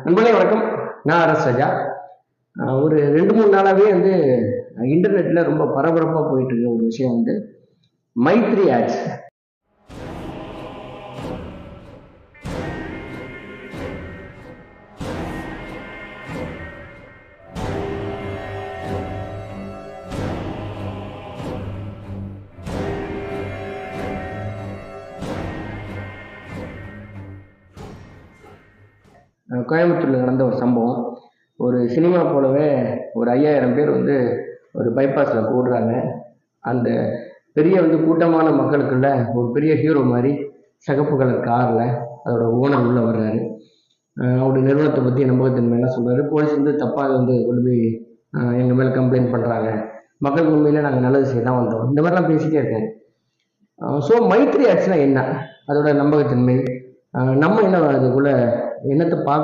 நண்பர்களே வணக்கம். நான் அரஸ் ராஜா. ஒரு 2-3 நாளாவே வந்து இன்டர்நெட்ல ரொம்ப பரபரப்பா போயிட்டு இருக்க ஒரு விஷயம் வந்து மைத்ரி ஆட்ஸ். கோயம்புத்தூர்ல நடந்த ஒரு சம்பவம். ஒரு சினிமா போலவே ஒரு 5000 பேர் வந்து ஒரு பைபாஸ்ல கூடுறாங்க. அந்த பெரிய வந்து கூட்டமான மக்களுக்குள்ள ஒரு பெரிய ஹீரோ மாதிரி சிகப்பு கலர் கார்ல அதோட ஓனர் உள்ள வர்றாரு. அவருடைய நிறுவனத்தை பத்தி நம்பகத்தன்மை என்ன சொல்றாரு, போலீஸ் வந்து தப்பா வந்து கொண்டு போய் எங்க மேல கம்ப்ளைண்ட் பண்றாங்க, மக்களுக்கு உண்மையில நாங்க நல்லது செய்ய தான் வந்தோம், இந்த மாதிரிலாம் பேசிட்டே இருக்காரு. ஸோ மைத்ரி ஆட்ஸ்னா என்ன, அதோட நம்பகத்தன்மை, நம்ம என்ன அதுக்குள்ள என்னத்தை பார்க்க